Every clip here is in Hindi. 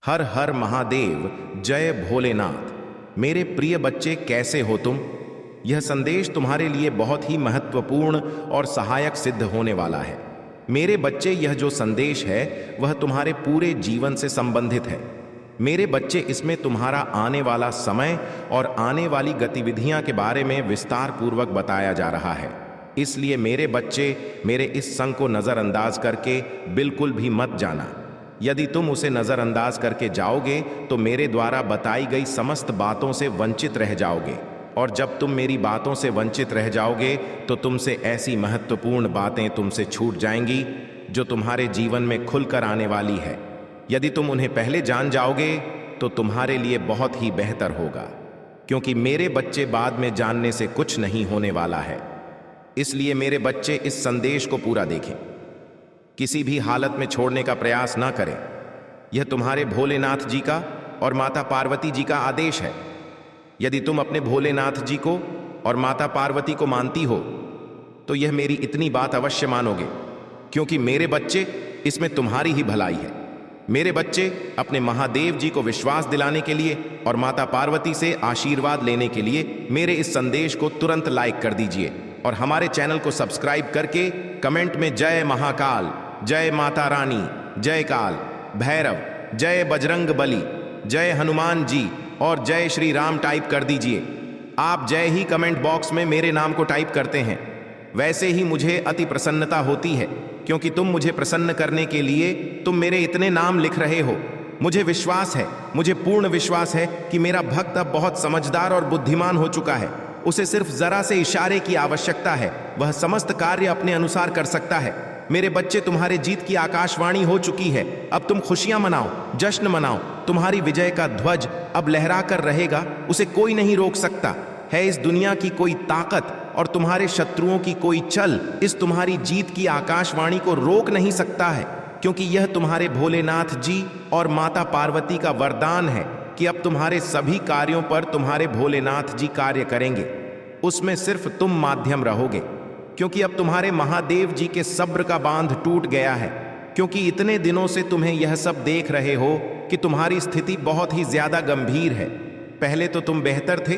हर हर महादेव, जय भोलेनाथ। मेरे प्रिय बच्चे, कैसे हो तुम? यह संदेश तुम्हारे लिए बहुत ही महत्वपूर्ण और सहायक सिद्ध होने वाला है। मेरे बच्चे, यह जो संदेश है वह तुम्हारे पूरे जीवन से संबंधित है। मेरे बच्चे, इसमें तुम्हारा आने वाला समय और आने वाली गतिविधियां के बारे में विस्तार पूर्वक बताया जा रहा है। इसलिए मेरे बच्चे, मेरे इस संग को नजरअंदाज करके बिल्कुल भी मत जाना। यदि तुम उसे नजरअंदाज करके जाओगे तो मेरे द्वारा बताई गई समस्त बातों से वंचित रह जाओगे, और जब तुम मेरी बातों से वंचित रह जाओगे तो तुमसे ऐसी महत्वपूर्ण बातें तुमसे छूट जाएंगी जो तुम्हारे जीवन में खुलकर आने वाली है। यदि तुम उन्हें पहले जान जाओगे तो तुम्हारे लिए बहुत ही बेहतर होगा, क्योंकि मेरे बच्चे, बाद में जानने से कुछ नहीं होने वाला है। इसलिए मेरे बच्चे, इस संदेश को पूरा देखें, किसी भी हालत में छोड़ने का प्रयास ना करें। यह तुम्हारे भोलेनाथ जी का और माता पार्वती जी का आदेश है। यदि तुम अपने भोलेनाथ जी को और माता पार्वती को मानती हो तो यह मेरी इतनी बात अवश्य मानोगे, क्योंकि मेरे बच्चे, इसमें तुम्हारी ही भलाई है। मेरे बच्चे, अपने महादेव जी को विश्वास दिलाने के लिए और माता पार्वती से आशीर्वाद लेने के लिए मेरे इस संदेश को तुरंत लाइक कर दीजिए और हमारे चैनल को सब्सक्राइब करके कमेंट में जय महाकाल, जय माता रानी, जय काल भैरव, जय बजरंग बली, जय हनुमान जी और जय श्री राम टाइप कर दीजिए। आप जय ही कमेंट बॉक्स में मेरे नाम को टाइप करते हैं, वैसे ही मुझे अति प्रसन्नता होती है, क्योंकि तुम मुझे प्रसन्न करने के लिए तुम मेरे इतने नाम लिख रहे हो। मुझे विश्वास है, मुझे पूर्ण विश्वास है कि मेरा भक्त अब बहुत समझदार और बुद्धिमान हो चुका है। उसे सिर्फ जरा से इशारे की आवश्यकता है, वह समस्त कार्य अपने अनुसार कर सकता है। मेरे बच्चे, तुम्हारे जीत की आकाशवाणी हो चुकी है। अब तुम खुशियां मनाओ, जश्न मनाओ। तुम्हारी विजय का ध्वज अब लहरा कर रहेगा, उसे कोई नहीं रोक सकता है। इस दुनिया की कोई ताकत और तुम्हारे शत्रुओं की कोई चल इस तुम्हारी जीत की आकाशवाणी को रोक नहीं सकता है, क्योंकि यह तुम्हारे भोलेनाथ जी और माता पार्वती का वरदान है कि अब तुम्हारे सभी कार्यों पर तुम्हारे भोलेनाथ जी कार्य करेंगे। उसमें सिर्फ तुम माध्यम रहोगे, क्योंकि अब तुम्हारे महादेव जी के सब्र का बांध टूट गया है। क्योंकि इतने दिनों से तुम्हें यह सब देख रहे हो कि तुम्हारी स्थिति बहुत ही ज्यादा गंभीर है। पहले तो तुम बेहतर थे,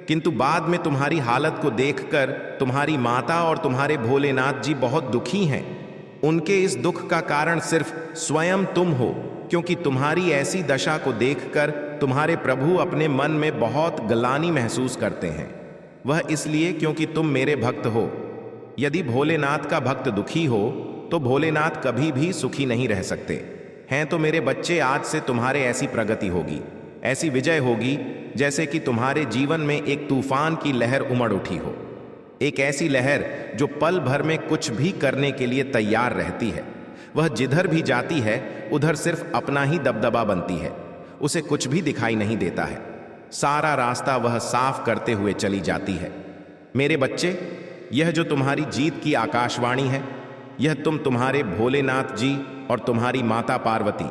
किंतु बाद में तुम्हारी हालत को देखकर तुम्हारी माता और तुम्हारे भोलेनाथ जी बहुत दुखी हैं। उनके इस दुख का कारण सिर्फ स्वयं तुम हो, क्योंकि तुम्हारी ऐसी दशा को देखकर तुम्हारे प्रभु अपने मन में बहुत ग्लानि महसूस करते हैं। वह इसलिए क्योंकि तुम मेरे भक्त हो। यदि भोलेनाथ का भक्त दुखी हो तो भोलेनाथ कभी भी सुखी नहीं रह सकते हैं। तो मेरे बच्चे, आज से तुम्हारे ऐसी प्रगति होगी, ऐसी विजय होगी, जैसे कि तुम्हारे जीवन में एक तूफान की लहर उमड़ उठी हो। एक ऐसी लहर जो पल भर में कुछ भी करने के लिए तैयार रहती है। वह जिधर भी जाती है उधर सिर्फ अपना ही दबदबा बनती है, उसे कुछ भी दिखाई नहीं देता है। सारा रास्ता वह साफ करते हुए चली जाती है। मेरे बच्चे, यह जो तुम्हारी जीत की आकाशवाणी है, यह तुम्हारे भोलेनाथ जी और तुम्हारी माता पार्वती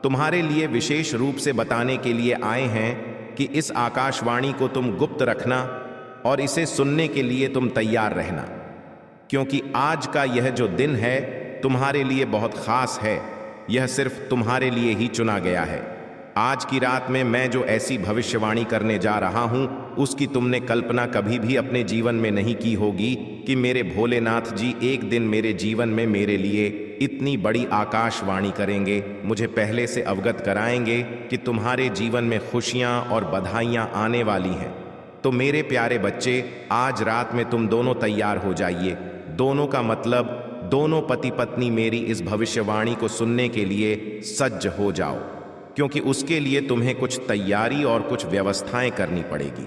तुम्हारे लिए विशेष रूप से बताने के लिए आए हैं कि इस आकाशवाणी को तुम गुप्त रखना और इसे सुनने के लिए तुम तैयार रहना, क्योंकि आज का यह जो दिन है तुम्हारे लिए बहुत खास है। यह सिर्फ तुम्हारे लिए ही चुना गया है। आज की रात में मैं जो ऐसी भविष्यवाणी करने जा रहा हूं, उसकी तुमने कल्पना कभी भी अपने जीवन में नहीं की होगी कि मेरे भोलेनाथ जी एक दिन मेरे जीवन में मेरे लिए इतनी बड़ी आकाशवाणी करेंगे, मुझे पहले से अवगत कराएंगे कि तुम्हारे जीवन में खुशियां और बधाइयां आने वाली हैं। तो मेरे प्यारे बच्चे, आज रात में तुम दोनों तैयार हो जाइए। दोनों का मतलब दोनों पति पत्नी मेरी इस भविष्यवाणी को सुनने के लिए सज्ज हो जाओ, क्योंकि उसके लिए तुम्हें कुछ तैयारी और कुछ व्यवस्थाएं करनी पड़ेगी,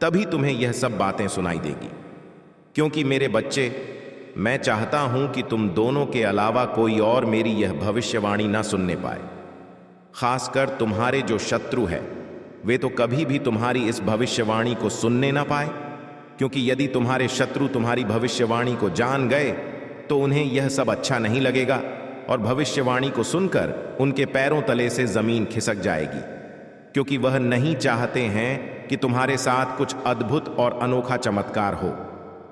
तभी तुम्हें यह सब बातें सुनाई देगी। क्योंकि मेरे बच्चे, मैं चाहता हूं कि तुम दोनों के अलावा कोई और मेरी यह भविष्यवाणी ना सुनने पाए। खासकर तुम्हारे जो शत्रु है, वे तो कभी भी तुम्हारी इस भविष्यवाणी को सुनने ना पाए, क्योंकि यदि तुम्हारे शत्रु तुम्हारी भविष्यवाणी को जान गए तो उन्हें यह सब अच्छा नहीं लगेगा और भविष्यवाणी को सुनकर उनके पैरों तले से जमीन खिसक जाएगी, क्योंकि वह नहीं चाहते हैं कि तुम्हारे साथ कुछ अद्भुत और अनोखा चमत्कार हो।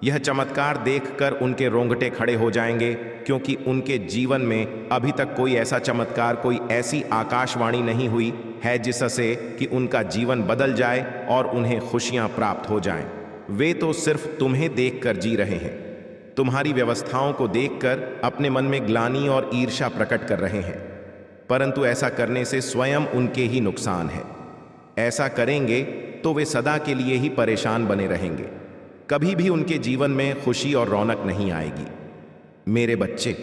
यह चमत्कार देखकर उनके रोंगटे खड़े हो जाएंगे, क्योंकि उनके जीवन में अभी तक कोई ऐसा चमत्कार, कोई ऐसी आकाशवाणी नहीं हुई है जिससे कि उनका जीवन बदल जाए और उन्हें खुशियां प्राप्त हो जाएं। वे तो सिर्फ तुम्हें देखकर जी रहे हैं, तुम्हारी व्यवस्थाओं को देखकर अपने मन में ग्लानि और ईर्ष्या प्रकट कर रहे हैं, परंतु ऐसा करने से स्वयं उनके ही नुकसान है। ऐसा करेंगे तो वे सदा के लिए ही परेशान बने रहेंगे, कभी भी उनके जीवन में खुशी और रौनक नहीं आएगी। मेरे बच्चे,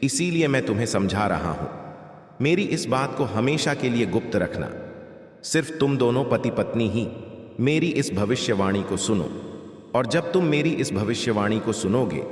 इसीलिए मैं तुम्हें समझा रहा हूं, मेरी इस बात को हमेशा के लिए गुप्त रखना। सिर्फ तुम दोनों पति पत्नी ही मेरी इस भविष्यवाणी को सुनो, और जब तुम मेरी इस भविष्यवाणी को सुनोगे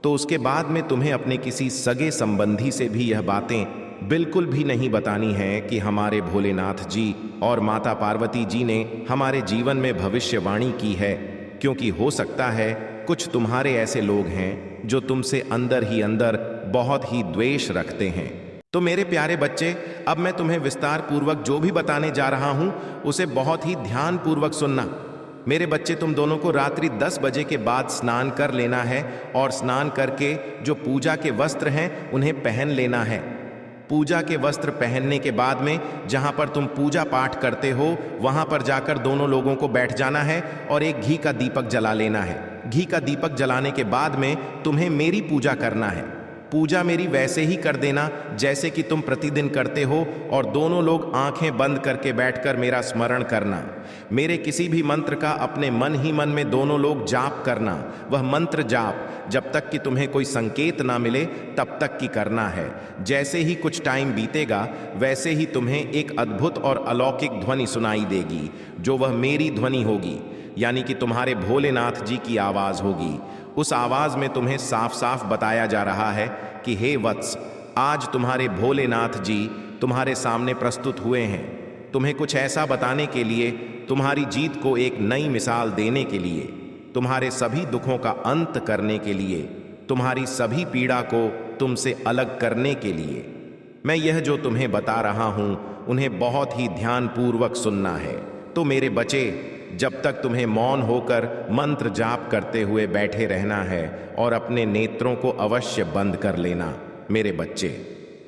तो उसके बाद में तुम्हें अपने किसी सगे संबंधी से भी यह बातें बिल्कुल भी नहीं बतानी है कि हमारे भोलेनाथ जी और माता पार्वती जी ने हमारे जीवन में भविष्यवाणी की है, क्योंकि हो सकता है कुछ तुम्हारे ऐसे लोग हैं जो तुमसे अंदर ही अंदर बहुत ही द्वेष रखते हैं। तो मेरे प्यारे बच्चे, अब मैं तुम्हें विस्तार पूर्वक जो भी बताने जा रहा हूं उसे बहुत ही ध्यान पूर्वक सुनना। मेरे बच्चे, तुम दोनों को रात्रि 10 बजे के बाद स्नान कर लेना है, और स्नान करके जो पूजा के वस्त्र हैं उन्हें पहन लेना है। पूजा के वस्त्र पहनने के बाद में जहां पर तुम पूजा पाठ करते हो वहां पर जाकर दोनों लोगों को बैठ जाना है और एक घी का दीपक जला लेना है। घी का दीपक जलाने के बाद में तुम्हें मेरी पूजा करना है। पूजा मेरी वैसे ही कर देना जैसे कि तुम प्रतिदिन करते हो, और दोनों लोग आंखें बंद करके बैठकर मेरा स्मरण करना। मेरे किसी भी मंत्र का अपने मन ही मन में दोनों लोग जाप करना। वह मंत्र जाप जब तक कि तुम्हें कोई संकेत ना मिले तब तक की करना है। जैसे ही कुछ टाइम बीतेगा वैसे ही तुम्हें एक अद्भुत और अलौकिक ध्वनि सुनाई देगी, जो वह मेरी ध्वनि होगी, यानी कि तुम्हारे भोलेनाथ जी की आवाज होगी। उस आवाज में तुम्हें साफ साफ बताया जा रहा है कि हे वत्स, आज तुम्हारे भोलेनाथ जी तुम्हारे सामने प्रस्तुत हुए हैं, तुम्हें कुछ ऐसा बताने के लिए, तुम्हारी जीत को एक नई मिसाल देने के लिए, तुम्हारे सभी दुखों का अंत करने के लिए, तुम्हारी सभी पीड़ा को तुमसे अलग करने के लिए। मैं यह जो तुम्हें बता रहा हूं उन्हें बहुत ही ध्यानपूर्वक सुनना है। तो मेरे बच्चे, जब तक तुम्हें मौन होकर मंत्र जाप करते हुए बैठे रहना है और अपने नेत्रों को अवश्य बंद कर लेना। मेरे बच्चे,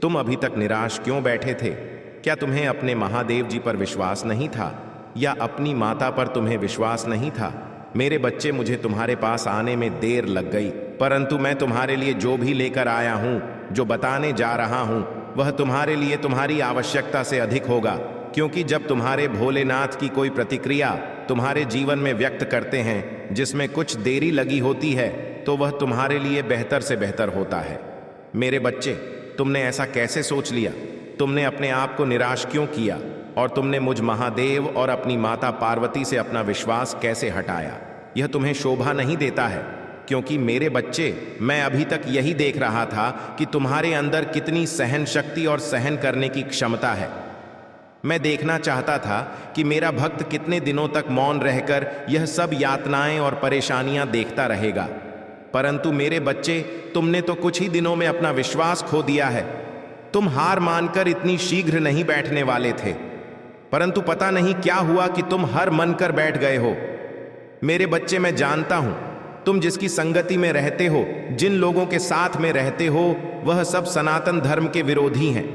तुम अभी तक निराश क्यों बैठे थे? क्या तुम्हें अपने महादेव जी पर विश्वास नहीं था, या अपनी माता पर तुम्हें विश्वास नहीं था? मेरे बच्चे, मुझे तुम्हारे पास आने में देर लग गई, परंतु मैं तुम्हारे लिए जो भी लेकर आया हूं, जो बताने जा रहा हूं, वह तुम्हारे लिए तुम्हारी आवश्यकता से अधिक होगा। क्योंकि जब तुम्हारे भोलेनाथ की कोई प्रतिक्रिया तुम्हारे जीवन में व्यक्त करते हैं जिसमें कुछ देरी लगी होती है, तो वह तुम्हारे लिए बेहतर से बेहतर होता है। मेरे बच्चे, तुमने ऐसा कैसे सोच लिया? तुमने अपने आप को निराश क्यों किया, और तुमने मुझ महादेव और अपनी माता पार्वती से अपना विश्वास कैसे हटाया? यह तुम्हें शोभा नहीं देता है, क्योंकि मेरे बच्चे, मैं अभी तक यही देख रहा था कि तुम्हारे अंदर कितनी सहन शक्ति और सहन करने की क्षमता है। मैं देखना चाहता था कि मेरा भक्त कितने दिनों तक मौन रहकर यह सब यातनाएं और परेशानियां देखता रहेगा। परंतु मेरे बच्चे, तुमने तो कुछ ही दिनों में अपना विश्वास खो दिया है। तुम हार मानकर इतनी शीघ्र नहीं बैठने वाले थे, परंतु पता नहीं क्या हुआ कि तुम हर मन कर बैठ गए हो। मेरे बच्चे, मैं जानता हूं तुम जिसकी संगति में रहते हो, जिन लोगों के साथ में रहते हो, वह सब सनातन धर्म के विरोधी हैं।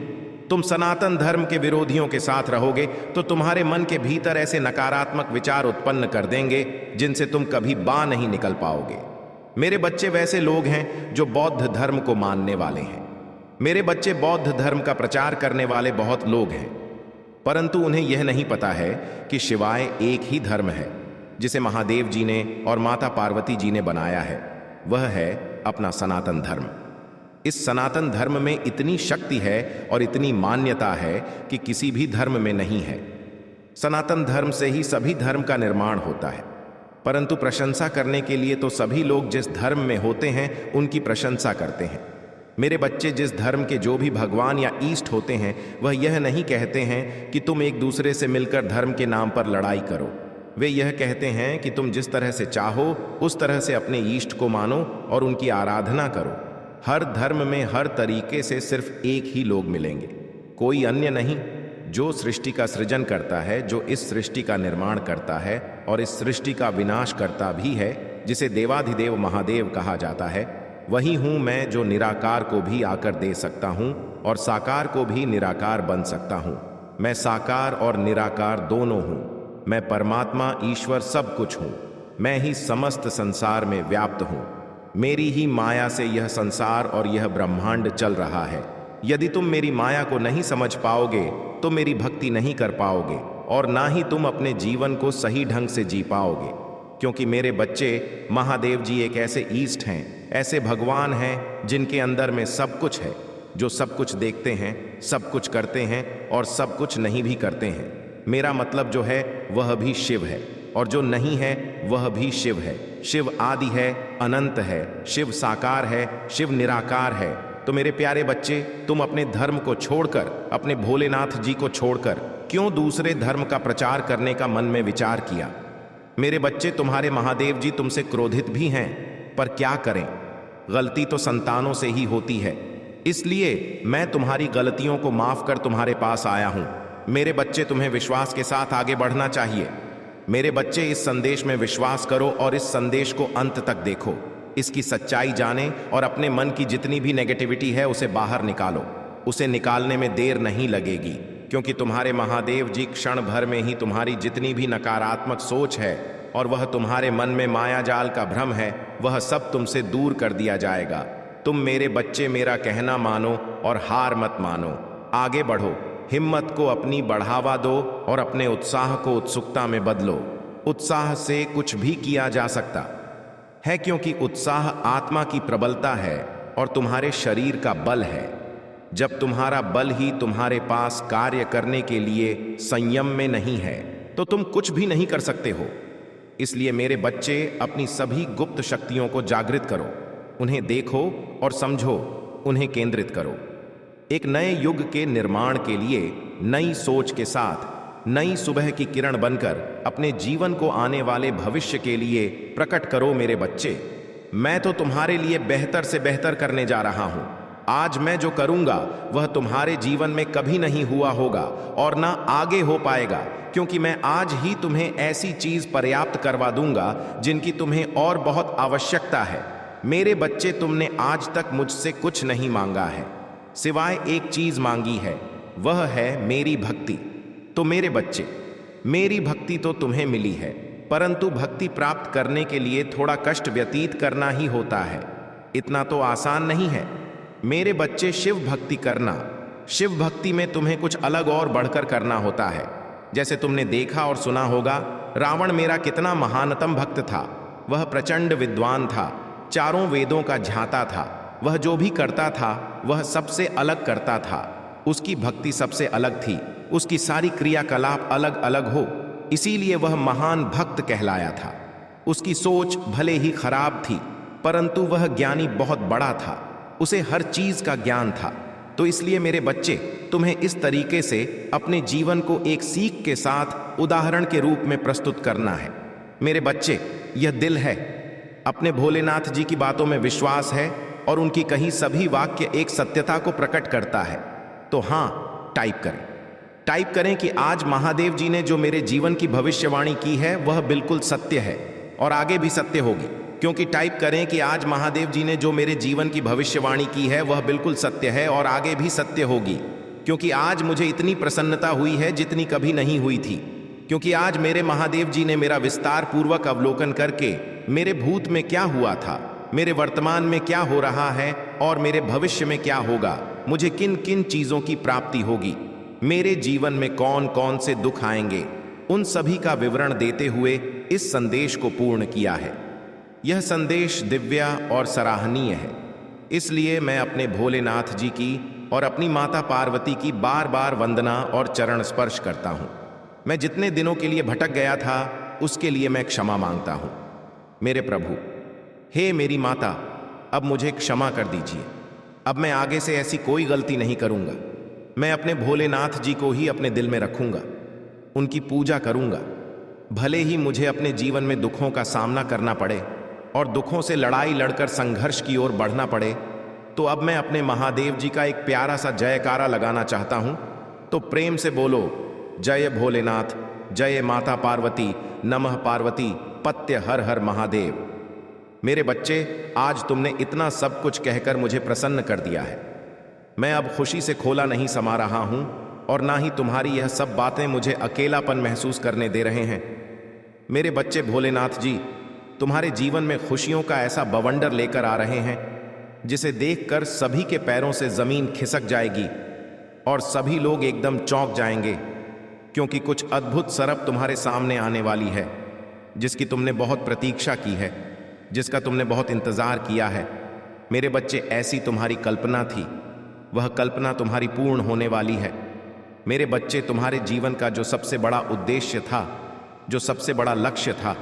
तुम सनातन धर्म के विरोधियों के साथ रहोगे तो तुम्हारे मन के भीतर ऐसे नकारात्मक विचार उत्पन्न कर देंगे जिनसे तुम कभी बाहर नहीं निकल पाओगे। मेरे बच्चे वैसे लोग हैं जो बौद्ध धर्म को मानने वाले हैं। मेरे बच्चे, बौद्ध धर्म का प्रचार करने वाले बहुत लोग हैं, परंतु उन्हें यह नहीं पता है कि शिवाय एक ही धर्म है जिसे महादेव जी ने और माता पार्वती जी ने बनाया है। वह है अपना सनातन धर्म। इस सनातन धर्म में इतनी शक्ति है और इतनी मान्यता है कि किसी भी धर्म में नहीं है। सनातन धर्म से ही सभी धर्म का निर्माण होता है, परंतु प्रशंसा करने के लिए तो सभी लोग जिस धर्म में होते हैं उनकी प्रशंसा करते हैं। मेरे बच्चे, जिस धर्म के जो भी भगवान या ईष्ट होते हैं, वह यह नहीं कहते हैं कि तुम एक दूसरे से मिलकर धर्म के नाम पर लड़ाई करो। वे यह कहते हैं कि तुम जिस तरह से चाहो उस तरह से अपने ईष्ट को मानो और उनकी आराधना करो। हर धर्म में हर तरीके से सिर्फ एक ही लोग मिलेंगे, कोई अन्य नहीं, जो सृष्टि का सृजन करता है, जो इस सृष्टि का निर्माण करता है और इस सृष्टि का विनाश करता भी है, जिसे देवाधिदेव महादेव कहा जाता है, वही हूं मैं जो निराकार को भी आकर दे सकता हूं और साकार को भी निराकार बन सकता हूं। मैं साकार और निराकार दोनों हूं। मैं परमात्मा ईश्वर सब कुछ हूं। मैं ही समस्त संसार में व्याप्त हूं। मेरी ही माया से यह संसार और यह ब्रह्मांड चल रहा है। यदि तुम मेरी माया को नहीं समझ पाओगे तो मेरी भक्ति नहीं कर पाओगे और ना ही तुम अपने जीवन को सही ढंग से जी पाओगे। क्योंकि मेरे बच्चे, महादेव जी एक ऐसे ईष्ट हैं, ऐसे भगवान हैं जिनके अंदर में सब कुछ है, जो सब कुछ देखते हैं, सब कुछ करते हैं और सब कुछ नहीं भी करते हैं। मेरा मतलब जो है वह भी शिव है और जो नहीं है वह भी शिव है। शिव आदि है, अनंत है, शिव साकार है, शिव निराकार है। तो मेरे प्यारे बच्चे, तुम अपने धर्म को छोड़कर, अपने भोलेनाथ जी को छोड़कर क्यों दूसरे धर्म का प्रचार करने का मन में विचार किया? मेरे बच्चे, तुम्हारे महादेव जी तुमसे क्रोधित भी हैं, पर क्या करें, गलती तो संतानों से ही होती है। इसलिए मैं तुम्हारी गलतियों को माफ कर तुम्हारे पास आया हूं। मेरे बच्चे, तुम्हें विश्वास के साथ आगे बढ़ना चाहिए। मेरे बच्चे, इस संदेश में विश्वास करो और इस संदेश को अंत तक देखो, इसकी सच्चाई जाने और अपने मन की जितनी भी नेगेटिविटी है उसे बाहर निकालो। उसे निकालने में देर नहीं लगेगी, क्योंकि तुम्हारे महादेव जी क्षण भर में ही तुम्हारी जितनी भी नकारात्मक सोच है और वह तुम्हारे मन में माया जाल का भ्रम है, वह सब तुमसे दूर कर दिया जाएगा। तुम मेरे बच्चे मेरा कहना मानो और हार मत मानो। आगे बढ़ो, हिम्मत को अपनी बढ़ावा दो और अपने उत्साह को उत्सुकता में बदलो। उत्साह से कुछ भी किया जा सकता है, क्योंकि उत्साह आत्मा की प्रबलता है और तुम्हारे शरीर का बल है। जब तुम्हारा बल ही तुम्हारे पास कार्य करने के लिए संयम में नहीं है तो तुम कुछ भी नहीं कर सकते हो। इसलिए मेरे बच्चे, अपनी सभी गुप्त शक्तियों को जागृत करो, उन्हें देखो और समझो, उन्हें केंद्रित करो। एक नए युग के निर्माण के लिए नई सोच के साथ नई सुबह की किरण बनकर अपने जीवन को आने वाले भविष्य के लिए प्रकट करो। मेरे बच्चे, मैं तो तुम्हारे लिए बेहतर से बेहतर करने जा रहा हूं। आज मैं जो करूंगा वह तुम्हारे जीवन में कभी नहीं हुआ होगा और ना आगे हो पाएगा, क्योंकि मैं आज ही तुम्हें ऐसी चीज पर्याप्त करवा दूंगा जिनकी तुम्हें और बहुत आवश्यकता है। मेरे बच्चे, तुमने आज तक मुझसे कुछ नहीं मांगा है, सिवाय एक चीज मांगी है, वह है मेरी भक्ति। तो मेरे बच्चे, मेरी भक्ति तो तुम्हें मिली है, परंतु भक्ति प्राप्त करने के लिए थोड़ा कष्ट व्यतीत करना ही होता है। इतना तो आसान नहीं है। मेरे बच्चे, शिव भक्ति करना, शिव भक्ति में तुम्हें कुछ अलग और बढ़कर करना होता है। जैसे तुमने देखा और सुना होगा, रावण मेरा कितना महानतम भक्त था। वह प्रचंड विद्वान था, चारों वेदों का झाता था। वह जो भी करता था वह सबसे अलग करता था। उसकी भक्ति सबसे अलग थी, उसकी सारी क्रियाकलाप अलग अलग हो, इसीलिए वह महान भक्त कहलाया था। उसकी सोच भले ही खराब थी, परंतु वह ज्ञानी बहुत बड़ा था, उसे हर चीज का ज्ञान था। तो इसलिए मेरे बच्चे, तुम्हें इस तरीके से अपने जीवन को एक सीख के साथ उदाहरण के रूप में प्रस्तुत करना है। मेरे बच्चे, यह दिल है, अपने भोलेनाथ जी की बातों में विश्वास है और उनकी कही सभी वाक्य एक सत्यता को प्रकट करता है। तो हाँ, टाइप करें कि आज महादेव जी ने जो मेरे जीवन की भविष्यवाणी की है वह बिल्कुल सत्य है और आगे भी सत्य होगी। क्योंकि टाइप करें कि आज महादेव जी ने जो मेरे जीवन की भविष्यवाणी की है वह बिल्कुल सत्य है और आगे भी सत्य होगी। क्योंकि आज मुझे इतनी प्रसन्नता हुई है जितनी कभी नहीं हुई थी। क्योंकि आज मेरे महादेव जी ने मेरा विस्तार पूर्वक अवलोकन करके मेरे भूत में क्या हुआ था, मेरे वर्तमान में क्या हो रहा है और मेरे भविष्य में क्या होगा, मुझे किन किन चीजों की प्राप्ति होगी, मेरे जीवन में कौन कौन से दुख आएंगे, उन सभी का विवरण देते हुए इस संदेश को पूर्ण किया है। यह संदेश दिव्य और सराहनीय है। इसलिए मैं अपने भोलेनाथ जी की और अपनी माता पार्वती की बार बार वंदना और चरण स्पर्श करता हूँ। मैं जितने दिनों के लिए भटक गया था उसके लिए मैं क्षमा मांगता हूँ। मेरे प्रभु, हे मेरी माता, अब मुझे क्षमा कर दीजिए। अब मैं आगे से ऐसी कोई गलती नहीं करूँगा। मैं अपने भोलेनाथ जी को ही अपने दिल में रखूँगा, उनकी पूजा करूँगा। भले ही मुझे अपने जीवन में दुखों का सामना करना पड़े और दुखों से लड़ाई लड़कर संघर्ष की ओर बढ़ना पड़े, तो अब मैं अपने महादेव जी का एक प्यारा सा जयकारा लगाना चाहता हूँ। तो प्रेम से बोलो, जय भोलेनाथ, जय माता पार्वती, नमः पार्वती, पत्य हर हर महादेव। मेरे बच्चे, आज तुमने इतना सब कुछ कहकर मुझे प्रसन्न कर दिया है। मैं अब खुशी से खोला नहीं समा रहा हूं और ना ही तुम्हारी यह सब बातें मुझे अकेलापन महसूस करने दे रहे हैं। मेरे बच्चे भोलेनाथ जी, तुम्हारे जीवन में खुशियों का ऐसा बवंडर लेकर आ रहे हैं जिसे देखकर सभी के पैरों से जमीन खिसक जाएगी और सभी लोग एकदम चौंक जाएंगे, क्योंकि कुछ अद्भुत सरब तुम्हारे सामने आने वाली है जिसकी तुमने बहुत प्रतीक्षा की है, जिसका तुमने बहुत इंतजार किया है। मेरे बच्चे, ऐसी तुम्हारी कल्पना थी, वह कल्पना तुम्हारी पूर्ण होने वाली है। मेरे बच्चे, तुम्हारे जीवन का जो सबसे बड़ा उद्देश्य था, जो सबसे बड़ा लक्ष्य था,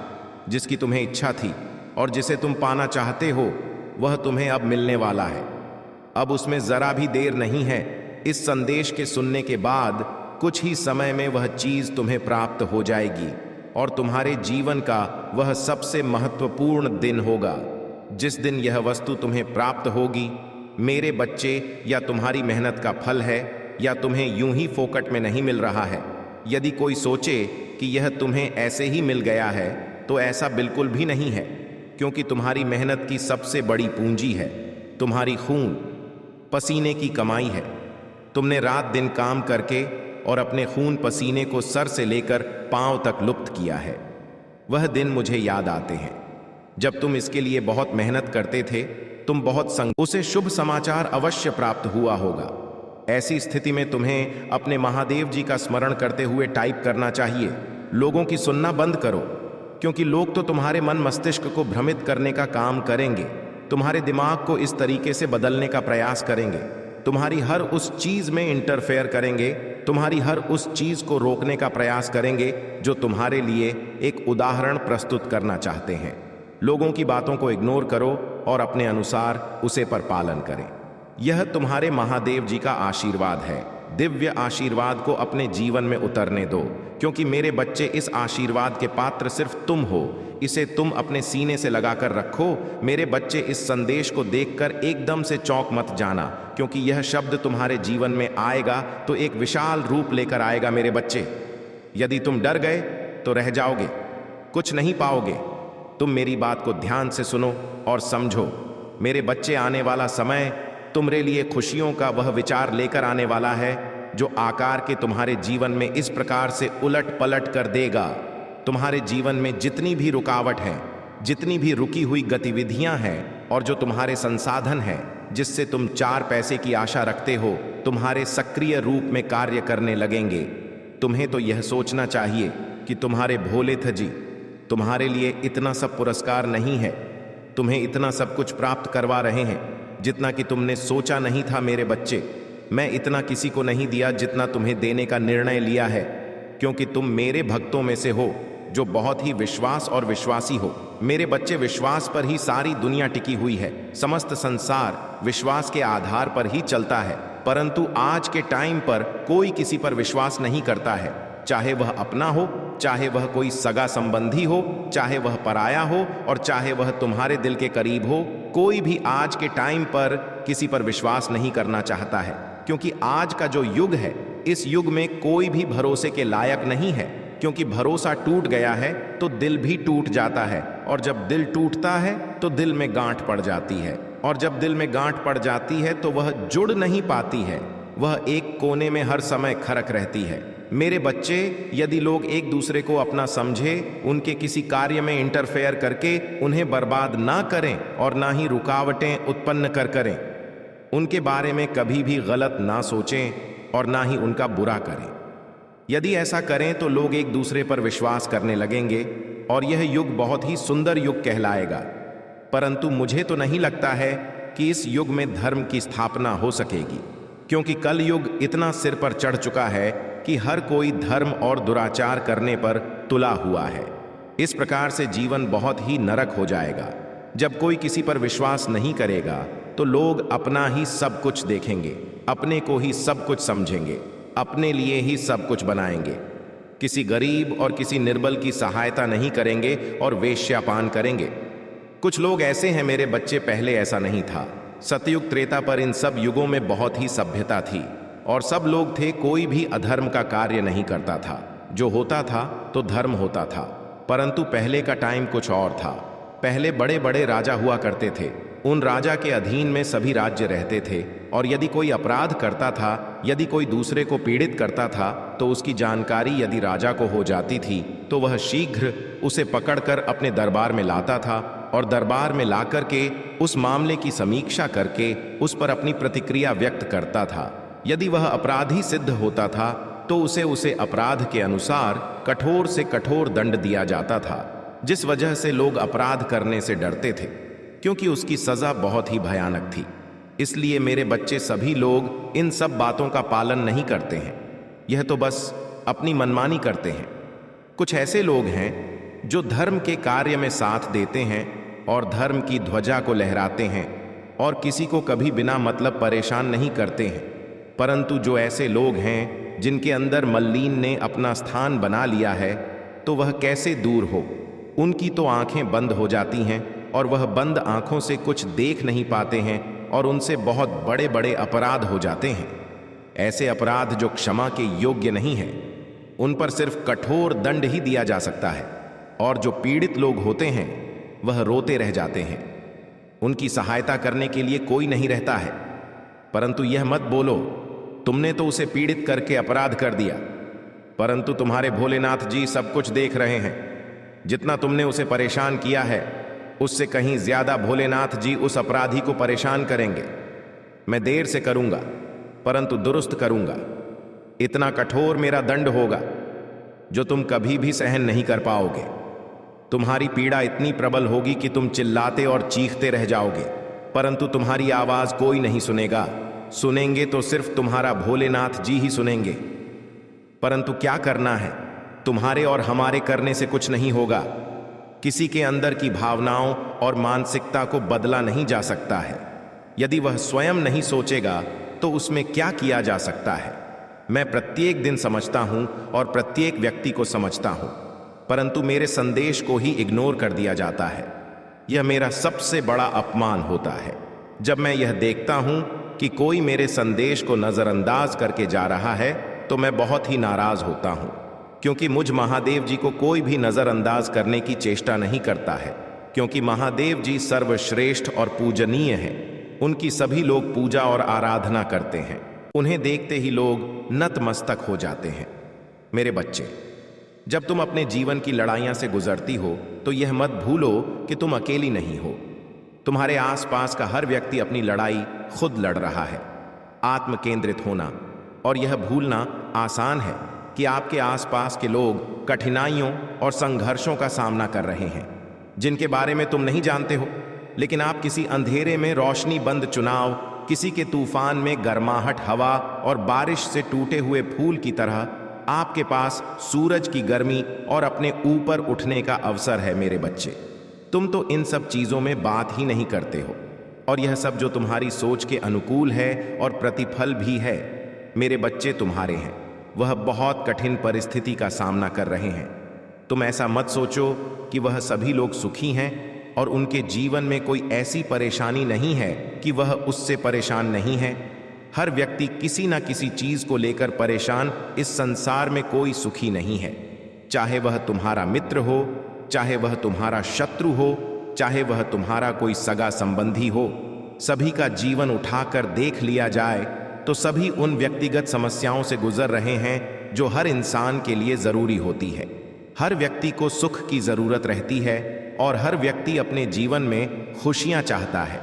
जिसकी तुम्हें इच्छा थी और जिसे तुम पाना चाहते हो, वह तुम्हें अब मिलने वाला है। अब उसमें जरा भी देर नहीं है। इस संदेश के सुनने के बाद कुछ ही समय में वह चीज तुम्हें प्राप्त हो जाएगी और तुम्हारे जीवन का वह सबसे महत्वपूर्ण दिन होगा। जिस दिन यह वस्तु तुम्हें प्राप्त होगी, मेरे बच्चे, या तुम्हारी मेहनत का फल है या तुम्हें यूं ही फोकट में नहीं मिल रहा है। यदि कोई सोचे कि यह तुम्हें ऐसे ही मिल गया है तो ऐसा बिल्कुल भी नहीं है, क्योंकि तुम्हारी मेहनत की सबसे बड़ी पूंजी है तुम्हारी खून पसीने की कमाई है। तुमने रात दिन काम करके और अपने खून पसीने को सर से लेकर पांव तक लुप्त किया है। वह दिन मुझे याद आते हैं जब तुम इसके लिए बहुत मेहनत करते थे। तुम बहुत उसे शुभ समाचार अवश्य प्राप्त हुआ होगा। ऐसी स्थिति में तुम्हें अपने महादेव जी का स्मरण करते हुए टाइप करना चाहिए। लोगों की सुनना बंद करो, क्योंकि लोग तो तुम्हारे मन मस्तिष्क को भ्रमित करने का काम करेंगे, तुम्हारे दिमाग को इस तरीके से बदलने का प्रयास करेंगे, तुम्हारी हर उस चीज में इंटरफेयर करेंगे, तुम्हारी हर उस चीज को रोकने का प्रयास करेंगे जो तुम्हारे लिए एक उदाहरण प्रस्तुत करना चाहते हैं। लोगों की बातों को इग्नोर करो और अपने अनुसार उसे पर पालन करें। यह तुम्हारे महादेव जी का आशीर्वाद है। दिव्य आशीर्वाद को अपने जीवन में उतरने दो, क्योंकि मेरे बच्चे, इस आशीर्वाद के पात्र सिर्फ तुम हो। इसे तुम अपने सीने से लगाकर रखो। मेरे बच्चे, इस संदेश को देखकर एकदम से चौंक मत जाना, क्योंकि यह शब्द तुम्हारे जीवन में आएगा तो एक विशाल रूप लेकर आएगा। मेरे बच्चे, यदि तुम डर गए तो रह जाओगे, कुछ नहीं पाओगे। तुम मेरी बात को ध्यान से सुनो और समझो। मेरे बच्चे, आने वाला समय तुम्हारे लिए खुशियों का वह विचार लेकर आने वाला है जो आकार के तुम्हारे जीवन में इस प्रकार से उलट पलट कर देगा। तुम्हारे जीवन में जितनी भी रुकावट है, जितनी भी रुकी हुई गतिविधियां हैं और जो तुम्हारे संसाधन हैं जिससे तुम 4 पैसे की आशा रखते हो, तुम्हारे सक्रिय रूप में कार्य करने लगेंगे। तुम्हें तो यह सोचना चाहिए कि तुम्हारे भोलेनाथ जी तुम्हारे लिए इतना सब पुरस्कार नहीं है, तुम्हें इतना सब कुछ प्राप्त करवा रहे हैं जितना कि तुमने सोचा नहीं था। मेरे बच्चे, मैं इतना किसी को नहीं दिया जितना तुम्हें देने का निर्णय लिया है, क्योंकि तुम मेरे भक्तों में से हो जो बहुत ही विश्वास और विश्वासी हो। मेरे बच्चे, विश्वास पर ही सारी दुनिया टिकी हुई है। समस्त संसार विश्वास के आधार पर ही चलता है, परंतु आज के टाइम पर कोई किसी पर विश्वास नहीं करता है, चाहे वह अपना हो, चाहे वह कोई सगा संबंधी हो, चाहे वह पराया हो और चाहे वह तुम्हारे दिल के करीब हो। कोई भी आज के टाइम पर किसी पर विश्वास नहीं करना चाहता है, क्योंकि आज का जो युग है, इस युग में कोई भी भरोसे के लायक नहीं है, क्योंकि भरोसा टूट गया है तो दिल भी टूट जाता है, और जब दिल टूटता है तो दिल में गांठ पड़ जाती है, और जब दिल में गांठ पड़ जाती है तो वह जुड़ नहीं पाती है, वह एक कोने में हर समय खरक रहती है। मेरे बच्चे, यदि लोग एक दूसरे को अपना समझे, उनके किसी कार्य में इंटरफेयर करके उन्हें बर्बाद ना करें और ना ही रुकावटें उत्पन्न करें, उनके बारे में कभी भी गलत ना सोचें और ना ही उनका बुरा करें। यदि ऐसा करें तो लोग एक दूसरे पर विश्वास करने लगेंगे और यह युग बहुत ही सुंदर युग कहलाएगा। परंतु मुझे तो नहीं लगता है कि इस युग में धर्म की स्थापना हो सकेगी, क्योंकि कल युग इतना सिर पर चढ़ चुका है कि हर कोई धर्म और दुराचार करने पर तुला हुआ है। इस प्रकार से जीवन बहुत ही नरक हो जाएगा। जब कोई किसी पर विश्वास नहीं करेगा तो लोग अपना ही सब कुछ देखेंगे, अपने को ही सब कुछ समझेंगे, अपने लिए ही सब कुछ बनाएंगे। किसी गरीब और किसी निर्बल की सहायता नहीं करेंगे और वेश्यापान करेंगे। कुछ लोग ऐसे हैं मेरे बच्चे, पहले ऐसा नहीं था। सतयुग त्रेता पर इन सब युगों में बहुत ही सभ्यता थी और सब लोग थे, कोई भी अधर्म का कार्य नहीं करता था। जो होता था तो धर्म होता था, परंतु पहले का टाइम कुछ और था। पहले बड़े बड़े राजा हुआ करते थे। उन राजा के अधीन में सभी राज्य रहते थे, और यदि कोई अपराध करता था, यदि कोई दूसरे को पीड़ित करता था, तो उसकी जानकारी यदि राजा को हो जाती थी तो वह शीघ्र उसे पकड़कर अपने दरबार में लाता था, और दरबार में लाकर के उस मामले की समीक्षा करके उस पर अपनी प्रतिक्रिया व्यक्त करता था। यदि वह अपराधी सिद्ध होता था तो उसे अपराध के अनुसार कठोर से कठोर दंड दिया जाता था, जिस वजह से लोग अपराध करने से डरते थे, क्योंकि उसकी सजा बहुत ही भयानक थी। इसलिए मेरे बच्चे, सभी लोग इन सब बातों का पालन नहीं करते हैं। यह तो बस अपनी मनमानी करते हैं। कुछ ऐसे लोग हैं जो धर्म के कार्य में साथ देते हैं और धर्म की ध्वजा को लहराते हैं और किसी को कभी बिना मतलब परेशान नहीं करते हैं। परंतु जो ऐसे लोग हैं जिनके अंदर मल्लीन ने अपना स्थान बना लिया है, तो वह कैसे दूर हो। उनकी तो आंखें बंद हो जाती हैं और वह बंद आंखों से कुछ देख नहीं पाते हैं, और उनसे बहुत बड़े बड़े अपराध हो जाते हैं। ऐसे अपराध जो क्षमा के योग्य नहीं है, उन पर सिर्फ कठोर दंड ही दिया जा सकता है, और जो पीड़ित लोग होते हैं वह रोते रह जाते हैं। उनकी सहायता करने के लिए कोई नहीं रहता है। परंतु यह मत बोलो तुमने तो उसे पीड़ित करके अपराध कर दिया, परंतु तुम्हारे भोलेनाथ जी सब कुछ देख रहे हैं। जितना तुमने उसे परेशान किया है, उससे कहीं ज्यादा भोलेनाथ जी उस अपराधी को परेशान करेंगे। मैं देर से करूंगा, परंतु दुरुस्त करूंगा। इतना कठोर मेरा दंड होगा जो तुम कभी भी सहन नहीं कर पाओगे। तुम्हारी पीड़ा इतनी प्रबल होगी कि तुम चिल्लाते और चीखते रह जाओगे, परंतु तुम्हारी आवाज कोई नहीं सुनेगा। सुनेंगे तो सिर्फ तुम्हारा भोलेनाथ जी ही सुनेंगे। परंतु क्या करना है, तुम्हारे और हमारे करने से कुछ नहीं होगा। किसी के अंदर की भावनाओं और मानसिकता को बदला नहीं जा सकता है। यदि वह स्वयं नहीं सोचेगा तो उसमें क्या किया जा सकता है। मैं प्रत्येक दिन समझता हूं और प्रत्येक व्यक्ति को समझता हूं, परंतु मेरे संदेश को ही इग्नोर कर दिया जाता है। यह मेरा सबसे बड़ा अपमान होता है। जब मैं यह देखता हूं कि कोई मेरे संदेश को नजरअंदाज करके जा रहा है, तो मैं बहुत ही नाराज होता हूं, क्योंकि मुझ महादेव जी को कोई भी नजरअंदाज करने की चेष्टा नहीं करता है, क्योंकि महादेव जी सर्वश्रेष्ठ और पूजनीय हैं। उनकी सभी लोग पूजा और आराधना करते हैं। उन्हें देखते ही लोग नतमस्तक हो जाते हैं। मेरे बच्चे, जब तुम अपने जीवन की लड़ाइयां से गुजरती हो तो यह मत भूलो कि तुम अकेली नहीं हो। तुम्हारे आसपास का हर व्यक्ति अपनी लड़ाई खुद लड़ रहा है। आत्म केंद्रित होना और यह भूलना आसान है कि आपके आसपास के लोग कठिनाइयों और संघर्षों का सामना कर रहे हैं, जिनके बारे में तुम नहीं जानते हो। लेकिन आप किसी अंधेरे में रोशनी बंद चुनाव, किसी के तूफान में गर्माहट हवा और बारिश से टूटे हुए फूल की तरह आपके पास सूरज की गर्मी और अपने ऊपर उठने का अवसर है। मेरे बच्चे, तुम तो इन सब चीजों में बात ही नहीं करते हो, और यह सब जो तुम्हारी सोच के अनुकूल है और प्रतिफल भी है। मेरे बच्चे तुम्हारे हैं, वह बहुत कठिन परिस्थिति का सामना कर रहे हैं। तुम ऐसा मत सोचो कि वह सभी लोग सुखी हैं और उनके जीवन में कोई ऐसी परेशानी नहीं है कि वह उससे परेशान नहीं है। हर व्यक्ति किसी ना किसी चीज को लेकर परेशान। इस संसार में कोई सुखी नहीं है, चाहे वह तुम्हारा मित्र हो, चाहे वह तुम्हारा शत्रु हो, चाहे वह तुम्हारा कोई सगा संबंधी हो। सभी का जीवन उठाकर देख लिया जाए तो सभी उन व्यक्तिगत समस्याओं से गुजर रहे हैं जो हर इंसान के लिए जरूरी होती है। हर व्यक्ति को सुख की जरूरत रहती है और हर व्यक्ति अपने जीवन में खुशियां चाहता है,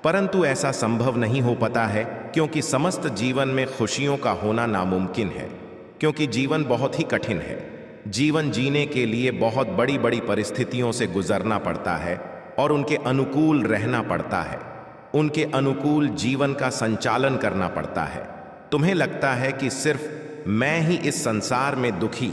परंतु ऐसा संभव नहीं हो पाता है, क्योंकि समस्त जीवन में खुशियों का होना नामुमकिन है, क्योंकि जीवन बहुत ही कठिन है। जीवन जीने के लिए बहुत बड़ी बड़ी परिस्थितियों से गुजरना पड़ता है और उनके अनुकूल रहना पड़ता है। उनके अनुकूल जीवन का संचालन करना पड़ता है। तुम्हें लगता है कि सिर्फ मैं ही इस संसार में दुखी,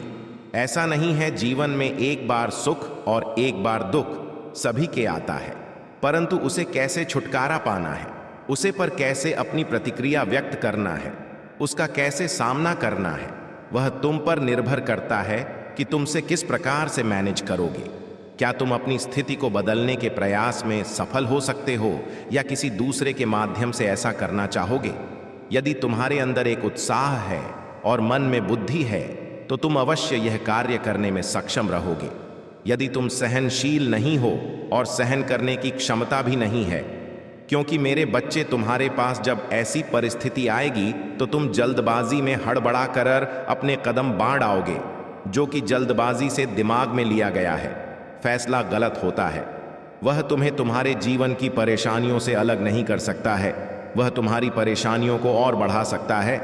ऐसा नहीं है। जीवन में एक बार सुख और एक बार दुख सभी के आता है, परंतु उसे कैसे छुटकारा पाना है, उसे पर कैसे अपनी प्रतिक्रिया व्यक्त करना है, उसका कैसे सामना करना है, वह तुम पर निर्भर करता है कि तुमसे किस प्रकार से मैनेज करोगे। क्या तुम अपनी स्थिति को बदलने के प्रयास में सफल हो सकते हो या किसी दूसरे के माध्यम से ऐसा करना चाहोगे? यदि तुम्हारे अंदर एक उत्साह है और मन में बुद्धि है तो तुम अवश्य यह कार्य करने में सक्षम रहोगे। यदि तुम सहनशील नहीं हो और सहन करने की क्षमता भी नहीं है। क्योंकि मेरे बच्चे, तुम्हारे पास जब ऐसी परिस्थिति आएगी तो तुम जल्दबाजी में हड़बड़ा कर अपने कदम बाढ़ आओगे, जो कि जल्दबाजी से दिमाग में लिया गया है। फैसला गलत होता है। वह तुम्हें तुम्हारे जीवन की परेशानियों से अलग नहीं कर सकता है, वह तुम्हारी परेशानियों को और बढ़ा सकता है।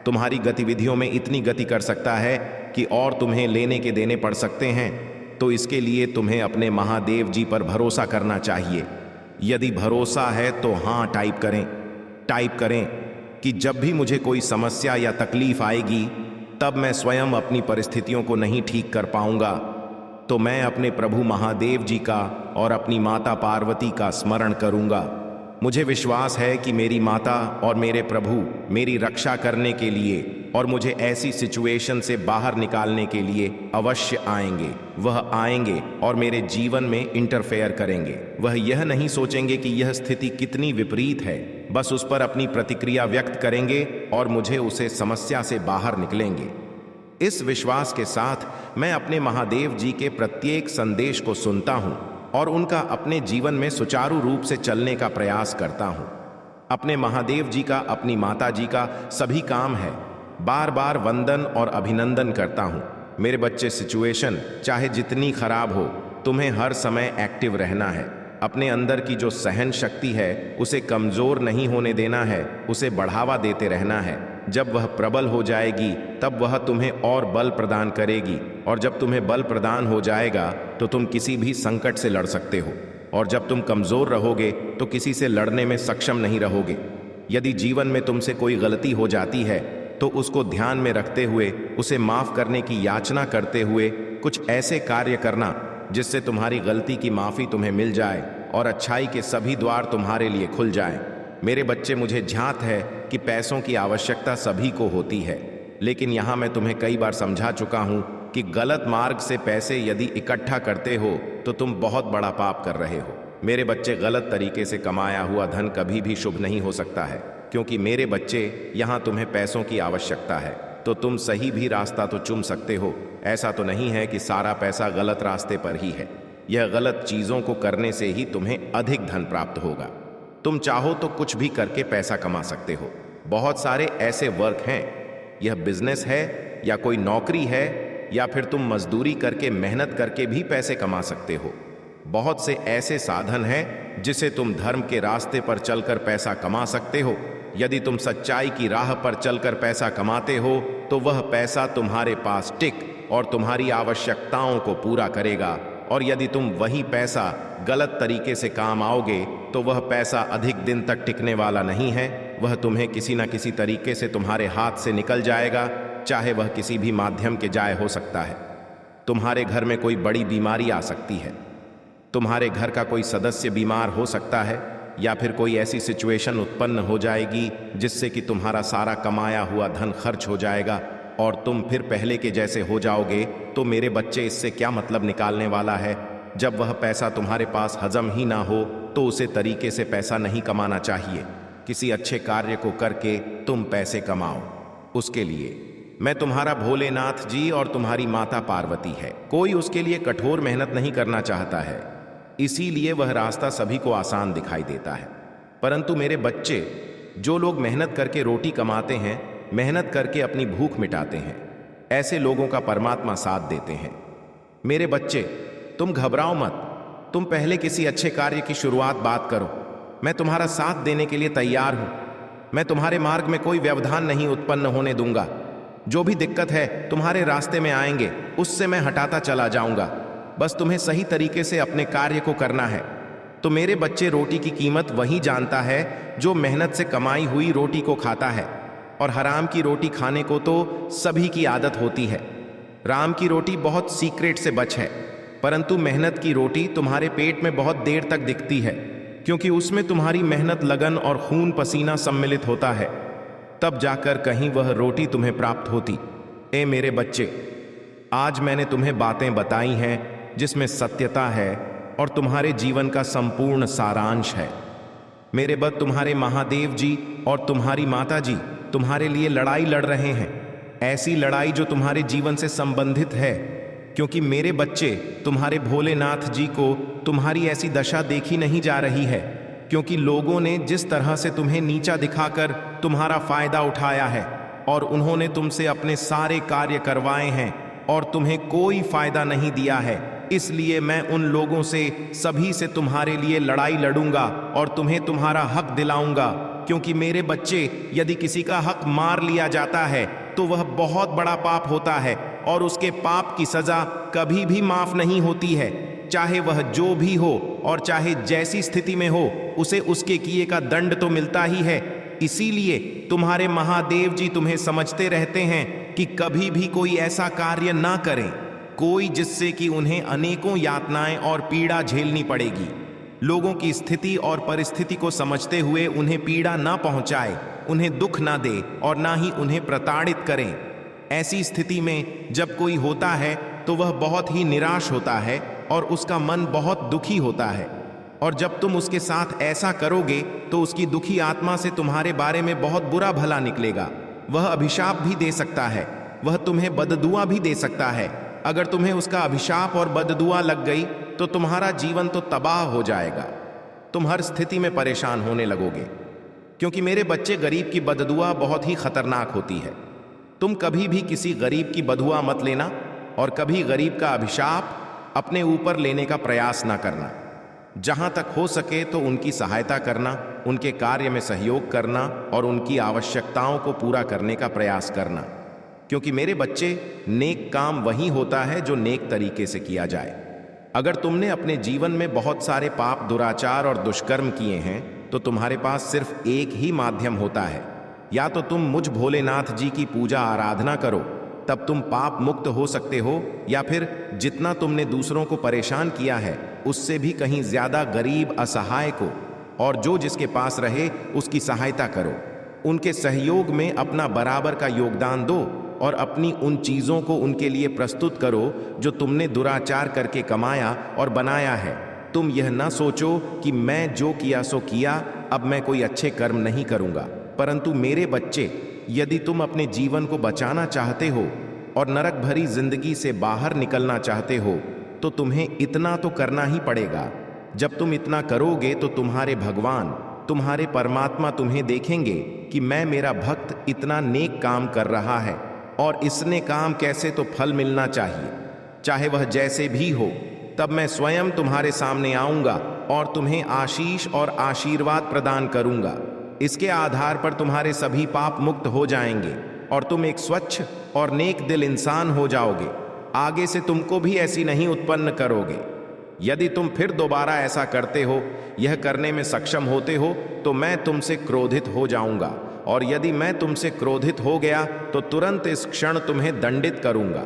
तुम्हारी गतिविधियों में इतनी गति कर सकता है कि और तुम्हें लेने के देने पड़ सकते हैं। तो इसके लिए तुम्हें अपने महादेव जी पर भरोसा करना चाहिए। यदि भरोसा है तो हाँ टाइप करें कि जब भी मुझे कोई समस्या या तकलीफ आएगी, तब मैं स्वयं अपनी परिस्थितियों को नहीं ठीक कर पाऊंगा, तो मैं अपने प्रभु महादेव जी का और अपनी माता पार्वती का स्मरण करूंगा। मुझे विश्वास है कि मेरी माता और मेरे प्रभु मेरी रक्षा करने के लिए और मुझे ऐसी सिचुएशन से बाहर निकालने के लिए अवश्य आएंगे। वह आएंगे और मेरे जीवन में इंटरफेयर करेंगे। वह यह नहीं सोचेंगे कि यह स्थिति कितनी विपरीत है, बस उस पर अपनी प्रतिक्रिया व्यक्त करेंगे और मुझे उसे समस्या से बाहर निकलेंगे। इस विश्वास के साथ मैं अपने महादेव जी के प्रत्येक संदेश को सुनता हूं और उनका अपने जीवन में सुचारू रूप से चलने का प्रयास करता हूं। अपने महादेव जी का, अपनी माता जी का सभी काम है बार बार वंदन और अभिनंदन करता हूं। मेरे बच्चे, सिचुएशन चाहे जितनी खराब हो, तुम्हें हर समय एक्टिव रहना है। अपने अंदर की जो सहन शक्ति है उसे कमजोर नहीं होने देना है, उसे बढ़ावा देते रहना है। जब वह प्रबल हो जाएगी तब वह तुम्हें और बल प्रदान करेगी, और जब तुम्हें बल प्रदान हो जाएगा तो तुम किसी भी संकट से लड़ सकते हो, और जब तुम कमजोर रहोगे तो किसी से लड़ने में सक्षम नहीं रहोगे। यदि जीवन में तुमसे कोई गलती हो जाती है तो उसको ध्यान में रखते हुए, उसे माफ करने की याचना करते हुए कुछ ऐसे कार्य करना जिससे तुम्हारी गलती की माफी तुम्हें मिल जाए और अच्छाई के सभी द्वार तुम्हारे लिए खुल जाएं। मेरे बच्चे, मुझे झांत है कि पैसों की आवश्यकता सभी को होती है, लेकिन यहाँ मैं तुम्हें कई बार समझा चुका हूँ कि गलत मार्ग से पैसे यदि इकट्ठा करते हो तो तुम बहुत बड़ा पाप कर रहे हो। मेरे बच्चे, गलत तरीके से कमाया हुआ धन कभी भी शुभ नहीं हो सकता है, क्योंकि मेरे बच्चे, यहाँ तुम्हें पैसों की आवश्यकता है तो तुम सही भी रास्ता तो चुन सकते हो। ऐसा तो नहीं है कि सारा पैसा गलत रास्ते पर ही है। यह गलत चीजों को करने से ही तुम्हें अधिक धन प्राप्त होगा। तुम चाहो तो कुछ भी करके पैसा कमा सकते हो। बहुत सारे ऐसे वर्क हैं, यह बिजनेस है या कोई नौकरी है या फिर तुम मजदूरी करके, मेहनत करके भी पैसे कमा सकते हो। बहुत से ऐसे साधन हैं जिसे तुम धर्म के रास्ते पर चलकर पैसा कमा सकते हो। यदि तुम सच्चाई की राह पर चलकर पैसा कमाते हो तो वह पैसा तुम्हारे पास टिक और तुम्हारी आवश्यकताओं को पूरा करेगा, और यदि तुम वही पैसा गलत तरीके से काम आओगे तो वह पैसा अधिक दिन तक टिकने वाला नहीं है। वह तुम्हें किसी न किसी तरीके से तुम्हारे हाथ से निकल जाएगा, चाहे वह किसी भी माध्यम के जाए हो सकता है। तुम्हारे घर में कोई बड़ी बीमारी आ सकती है, तुम्हारे घर का कोई सदस्य बीमार हो सकता है, या फिर कोई ऐसी सिचुएशन उत्पन्न हो जाएगी जिससे कि तुम्हारा सारा कमाया हुआ धन खर्च हो जाएगा और तुम फिर पहले के जैसे हो जाओगे। तो मेरे बच्चे, इससे क्या मतलब निकालने वाला है? जब वह पैसा तुम्हारे पास हजम ही ना हो तो उसे तरीके से पैसा नहीं कमाना चाहिए। किसी अच्छे कार्य को करके तुम पैसे कमाओ। उसके लिए मैं तुम्हारा भोलेनाथ जी और तुम्हारी माता पार्वती है। कोई उसके लिए कठोर मेहनत नहीं करना चाहता है, इसीलिए वह रास्ता सभी को आसान दिखाई देता है। परंतु मेरे बच्चे, जो लोग मेहनत करके रोटी कमाते हैं, मेहनत करके अपनी भूख मिटाते हैं, ऐसे लोगों का परमात्मा साथ देते हैं। मेरे बच्चे, तुम घबराओ मत। तुम पहले किसी अच्छे कार्य की शुरुआत बात करो। मैं तुम्हारा साथ देने के लिए तैयार हूं। मैं तुम्हारे मार्ग में कोई व्यवधान नहीं उत्पन्न होने दूंगा। जो भी दिक्कत है तुम्हारे रास्ते में आएंगे, उससे मैं हटाता चला जाऊंगा। बस तुम्हें सही तरीके से अपने कार्य को करना है। तो मेरे बच्चे, रोटी की कीमत वही जानता है जो मेहनत से कमाई हुई रोटी को खाता है, और हराम की रोटी खाने को तो सभी की आदत होती है। राम की रोटी बहुत सीक्रेट से बच है, परंतु मेहनत की रोटी तुम्हारे पेट में बहुत देर तक दिखती है, क्योंकि उसमें तुम्हारी मेहनत, लगन और खून पसीना सम्मिलित होता है। तब जाकर कहीं वह रोटी तुम्हें प्राप्त होती। ए मेरे बच्चे, आज मैंने तुम्हें बातें बताई हैं जिसमें सत्यता है और तुम्हारे जीवन का संपूर्ण सारांश है। मेरे बद, तुम्हारे महादेव जी और तुम्हारी माता जी तुम्हारे लिए लड़ाई लड़ रहे हैं। ऐसी लड़ाई जो तुम्हारे जीवन से संबंधित है। क्योंकि मेरे बच्चे, तुम्हारे भोलेनाथ जी को तुम्हारी ऐसी दशा देखी नहीं जा रही है, क्योंकि लोगों ने जिस तरह से तुम्हें नीचा दिखाकर तुम्हारा फायदा उठाया है और उन्होंने तुमसे अपने सारे कार्य करवाए हैं और तुम्हें कोई फायदा नहीं दिया है। इसलिए मैं उन लोगों से, सभी से तुम्हारे लिए लड़ाई लड़ूंगा और तुम्हें तुम्हारा हक दिलाऊंगा, क्योंकि मेरे बच्चे, यदि किसी का हक मार लिया जाता है तो वह बहुत बड़ा पाप होता है और उसके पाप की सजा कभी भी माफ नहीं होती है। चाहे वह जो भी हो और चाहे जैसी स्थिति में हो, उसे उसके किए का दंड तो मिलता ही है। इसीलिए तुम्हारे महादेव जी तुम्हें समझते रहते हैं कि कभी भी कोई ऐसा कार्य ना करें, कोई जिससे कि उन्हें अनेकों यातनाएं और पीड़ा झेलनी पड़ेगी। लोगों की स्थिति और परिस्थिति को समझते हुए उन्हें पीड़ा ना पहुंचाए, उन्हें दुख ना दे और ना ही उन्हें प्रताड़ित करें। ऐसी स्थिति में जब कोई होता है तो वह बहुत ही निराश होता है और उसका मन बहुत दुखी होता है, और जब तुम उसके साथ ऐसा करोगे तो उसकी दुखी आत्मा से तुम्हारे बारे में बहुत बुरा भला निकलेगा। वह अभिशाप भी दे सकता है, वह तुम्हें बददुआ भी दे सकता है। अगर तुम्हें उसका अभिशाप और बददुआ लग गई तो तुम्हारा जीवन तो तबाह हो जाएगा। तुम हर स्थिति में परेशान होने लगोगे, क्योंकि मेरे बच्चे, गरीब की बददुआ बहुत ही खतरनाक होती है। तुम कभी भी किसी गरीब की बददुआ मत लेना और कभी गरीब का अभिशाप अपने ऊपर लेने का प्रयास ना करना। जहां तक हो सके तो उनकी सहायता करना, उनके कार्य में सहयोग करना और उनकी आवश्यकताओं को पूरा करने का प्रयास करना, क्योंकि मेरे बच्चे, नेक काम वही होता है जो नेक तरीके से किया जाए। अगर तुमने अपने जीवन में बहुत सारे पाप, दुराचार और दुष्कर्म किए हैं तो तुम्हारे पास सिर्फ एक ही माध्यम होता है, या तो तुम मुझ भोलेनाथ जी की पूजा आराधना करो, तब तुम पाप मुक्त हो सकते हो, या फिर जितना तुमने दूसरों को परेशान किया है उससे भी कहीं ज्यादा गरीब, असहाय को और जो जिसके पास रहे उसकी सहायता करो। उनके सहयोग में अपना बराबर का योगदान दो और अपनी उन चीजों को उनके लिए प्रस्तुत करो जो तुमने दुराचार करके कमाया और बनाया है। तुम यह ना सोचो कि मैं जो किया सो किया, अब मैं कोई अच्छे कर्म नहीं करूंगा। परंतु मेरे बच्चे, यदि तुम अपने जीवन को बचाना चाहते हो और नरक भरी जिंदगी से बाहर निकलना चाहते हो तो तुम्हें इतना तो करना ही पड़ेगा। जब तुम इतना करोगे तो तुम्हारे भगवान, तुम्हारे परमात्मा तुम्हें देखेंगे कि मैं, मेरा भक्त, इतना नेक काम कर रहा है और इसने काम कैसे तो फल मिलना चाहिए, चाहे वह जैसे भी हो। तब मैं स्वयं तुम्हारे सामने आऊंगा और तुम्हें आशीष और आशीर्वाद प्रदान करूंगा। इसके आधार पर तुम्हारे सभी पाप मुक्त हो जाएंगे और तुम एक स्वच्छ और नेक दिल इंसान हो जाओगे। आगे से तुमको भी ऐसी नहीं उत्पन्न करोगे। यदि तुम फिर दोबारा ऐसा करते हो, यह करने में सक्षम होते हो, तो मैं तुमसे क्रोधित हो जाऊंगा, और यदि मैं तुमसे क्रोधित हो गया तो तुरंत इस क्षण तुम्हें दंडित करूंगा,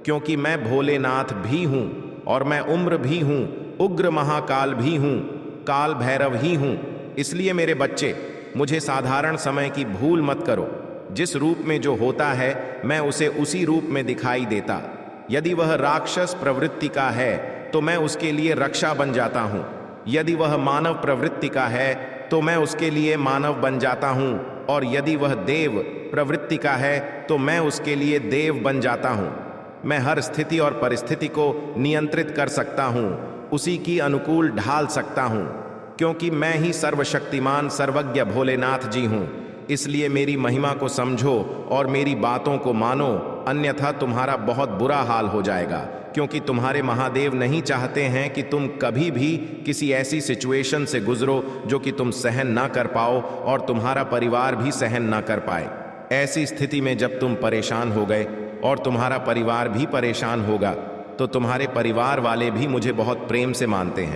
क्योंकि मैं भोलेनाथ भी हूं और मैं उम्र भी हूं, उग्र महाकाल भी हूं, काल भैरव ही हूं। इसलिए मेरे बच्चे, मुझे साधारण समय की भूल मत करो। जिस रूप में जो होता है मैं उसे उसी रूप में दिखाई देता। यदि वह राक्षस प्रवृत्ति का है तो मैं उसके लिए रक्षा बन जाता हूँ। यदि वह मानव प्रवृत्ति का है तो मैं उसके लिए मानव बन जाता हूँ, और यदि वह देव प्रवृत्ति का है तो मैं उसके लिए देव बन जाता हूँ। मैं हर स्थिति और परिस्थिति को नियंत्रित कर सकता हूँ, उसी की अनुकूल ढाल सकता हूँ, क्योंकि मैं ही सर्वशक्तिमान सर्वज्ञ भोलेनाथ जी हूँ। इसलिए मेरी महिमा को समझो और मेरी बातों को मानो, अन्यथा तुम्हारा बहुत बुरा हाल हो जाएगा, क्योंकि तुम्हारे महादेव नहीं चाहते हैं कि तुम कभी भी किसी ऐसी सिचुएशन से गुजरो जो कि तुम सहन ना कर पाओ और तुम्हारा परिवार भी सहन ना कर पाए। ऐसी स्थिति में जब तुम परेशान हो गए और तुम्हारा परिवार भी परेशान होगा तो तुम्हारे परिवार वाले भी मुझे बहुत प्रेम से मानते हैं।